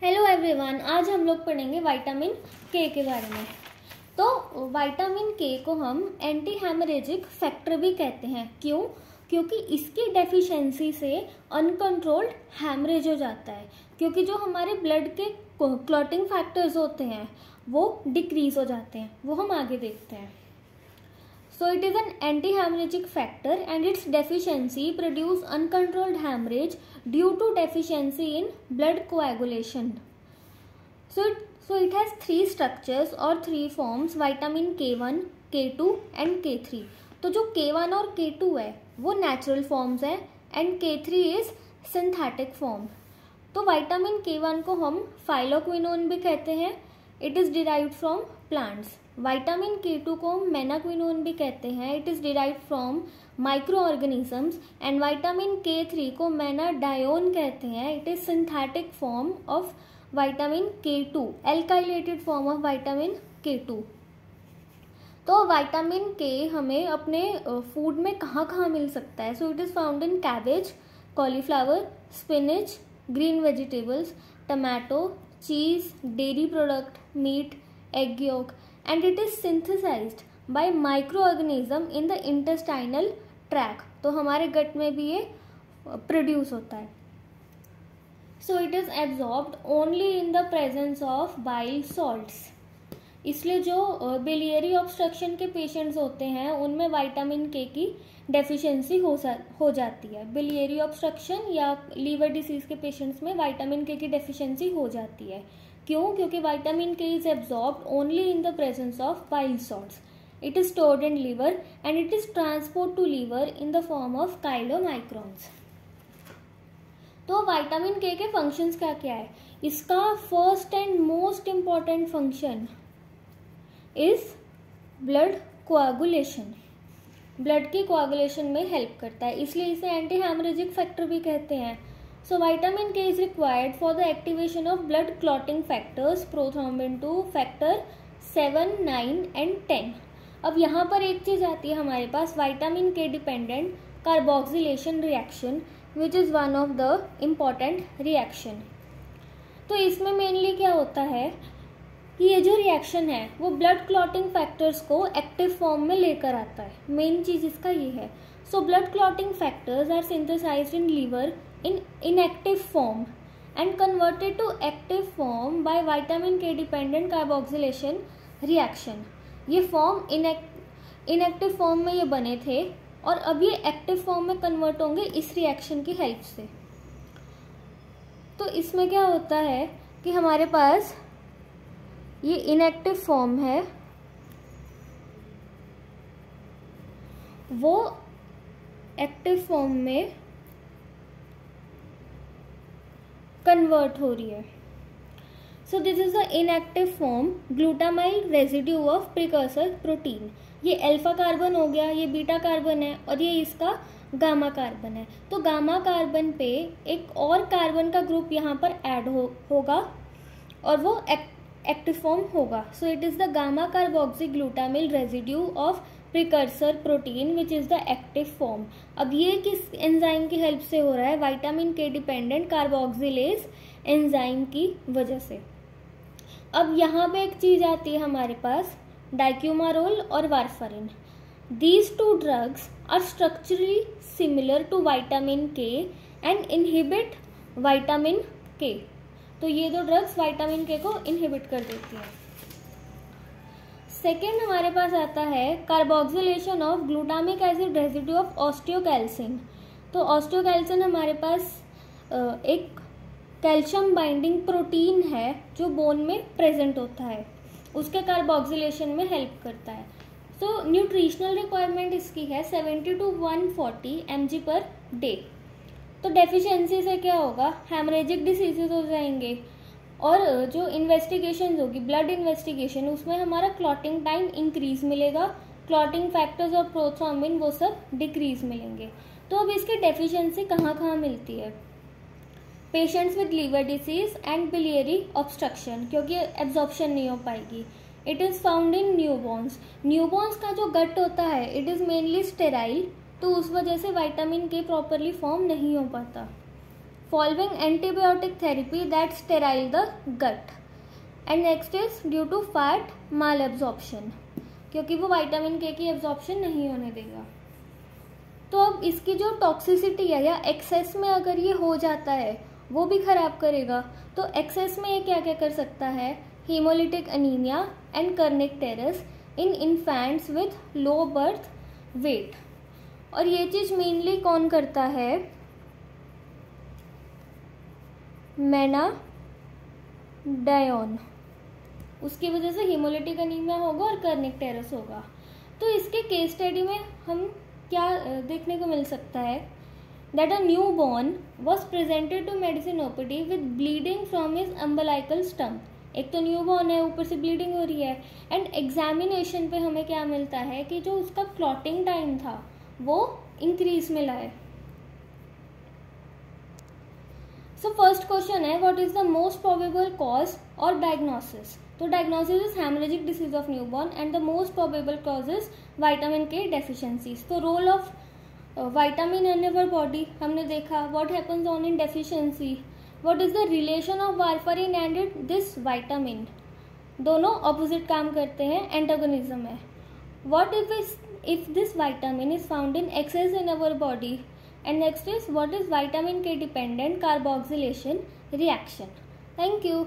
Hello everyone, आज हम लोग पढ़ेंगे विटामिन के बारे में। तो विटामिन के को हम एंटी हेमरेजिक फैक्टर भी कहते हैं। क्यों? क्योंकि इसकी डेफिशिएंसी से अनकंट्रोल्ड हैमरेज हो जाता है, क्योंकि जो हमारे ब्लड के क्लॉटिंग फैक्टर्स होते हैं वो डिक्रीज हो जाते हैं। वो हम आगे देखते हैं। So it is an anti-hemorrhagic factor and its deficiency produce uncontrolled hemorrhage due to deficiency in blood coagulation. So it has three structures or three forms: vitamin K1, K2 and K3. तो जो K1 और K2 है वो natural forms है and K3 is synthetic form. तो vitamin K1 को हम phyloquinone भी कहते हैं. It is derived from plants. Vitamin K2 को हम मेनाक्विनोन भी कहते हैं. It is derived from micro organisms. And vitamin K3 को मेनाडायोन कहते हैं. It is synthetic form of vitamin K2, alkylated form of vitamin K2. तो विटामिन K हमें अपने फूड में कहाँ कहाँ मिल सकता है? So it is found in cabbage, cauliflower, spinach, green vegetables, tomato, cheese, dairy product, meat, egg yolk, and it is synthesized by microorganism in the intestinal tract. तो हमारे गट में भी ये प्रोड्यूस होता है. So it is absorbed only in the presence of bile salts. इसलिए जो biliary obstruction के पेशेंट्स होते हैं उनमें विटामिन के की डेफिशिएंसी हो जाती है. बिलियरी ऑब्स्ट्रक्शन या लीवर डिसीज के पेशेंट्स में विटामिन के की डेफिशिएंसी हो जाती है. क्यों? क्योंकि vitamin K is absorbed only in the presence of bile salts. It is stored in liver and it is transport to liver in the form of chylomicrons. तो विटामिन के फंक्शंस क्या क्या है? इसका first and most important function is blood coagulation. Blood की coagulation में help करता है, इसलिए इसे एंटी हेमरेजिक फैक्टर भी कहते हैं. So vitamin K is required for the activation of blood clotting factors prothrombin 2, factor 7, 9 and 10. अब यहाँ पर एक चीज़ आती है हमारे पास, vitamin K dependent carboxylation reaction, which is one of the important reaction. तो इसमें मेनली क्या होता है कि ये जो रिएक्शन है वो ब्लड क्लॉटिंग फैक्टर्स को एक्टिव फॉर्म में लेकर आता है. मेन चीज़ इसका ये है. So blood clotting factors are synthesized in liver in inactive form and converted to active form by vitamin K dependent carboxylation reaction. ये फॉर्म inactive फॉर्म में ये बने थे और अब ये एक्टिव फॉर्म में कन्वर्ट होंगे इस रिएक्शन की हेल्प से. तो इसमें क्या होता है कि हमारे पास ये इनएक्टिव फॉर्म है वो एक्टिव फॉर्म में कन्वर्ट हो रही है. So this is the inactive form glutamyl residue of precursor protein. ये अल्फा कार्बन हो गया, ये बीटा कार्बन है और ये इसका गामा कार्बन है. तो गामा कार्बन पे एक और कार्बन का ग्रुप यहाँ पर ऐड होगा और वो एक्टिव फॉर्म होगा. So it is the gamma carboxy glutamyl residue of precursor protein which is the active form. अब ये किस एंजाइम की हेल्प से हो रहा है? विटामिन के डिपेंडेंट कार्बोक्सिलेज एंजाइम की वजह से. अब यहाँ पे एक चीज़ आती है हमारे पास, डाइक्यूमारोल और warfarin. These two drugs are structurally similar to vitamin K and inhibit vitamin K. तो ये दो ड्रग्स विटामिन के को इनहिबिट कर देती हैं. सेकेंड हमारे पास आता है carboxylation of glutamic acid residue of osteocalcin. तो ऑस्टियोकैल्सिन हमारे पास एक कैल्शियम बाइंडिंग प्रोटीन है जो बोन में प्रेजेंट होता है, उसके कार्बोक्सिलेशन में हेल्प करता है. तो न्यूट्रिशनल रिक्वायरमेंट इसकी है 70 to 140 mg पर डे. तो डेफिशिएंसी से क्या होगा? हेमरेजिक डिसीजेज हो जाएंगे और जो इन्वेस्टिगेशन होगी, ब्लड इन्वेस्टिगेशन, उसमें हमारा क्लॉटिंग टाइम इंक्रीज मिलेगा, क्लॉटिंग फैक्टर्स और प्रोथ्रोम्बिन वो सब डिक्रीज मिलेंगे. तो अब इसकी डेफिशिएंसी कहाँ कहाँ मिलती है? Patients with liver disease and biliary obstruction, क्योंकि एब्जॉर्प्शन नहीं हो पाएगी. It is found in newborns. Newborns का जो गट होता है इट इज़ मेनली स्टेराइल, तो उस वजह से विटामिन के प्रॉपरली फॉर्म नहीं हो पाता. following antibiotic therapy that sterile the gut. And next is due to fat malabsorption, क्योंकि वो विटामिन के की एब्जॉर्प्शन नहीं होने देगा। तो अब इसकी जो टॉक्सिसिटी है या एक्सेस में अगर ये हो जाता है वो भी खराब करेगा। तो एक्सेस में ये क्या क्या कर सकता है, haemolytic anaemia and kernicterus in infants with low birth weight. और ये चीज़ मेनली कौन करता है, मेनाडायोन, उसकी वजह से हीमोलिटिक अनीमिया होगा और कर्निक टेरस होगा। तो इसके केस स्टडी में हम क्या देखने को मिल सकता है, that a new born was presented to medicine OPD with bleeding from his umbilical stump. एक तो न्यू बॉर्न है, ऊपर से ब्लीडिंग हो रही है, एंड एग्जामिनेशन पे हमें क्या मिलता है कि जो उसका क्लॉटिंग टाइम था वो इंक्रीज मिला है। सो फर्स्ट क्वेश्चन है, what is the most probable cause और डायग्नोसिस। तो diagnosis is haemorrhagic disease of newborn and the most probable cause is vitamin K deficiencies. तो role of vitamin in our body हमने देखा, what happens on in deficiency, what is the relation of warfarin and this vitamin, दोनों opposite काम करते हैं, antagonism है। What if this vitamin is found in excess in our body, and next is what is vitamin K dependent carboxylation reaction. Thank you.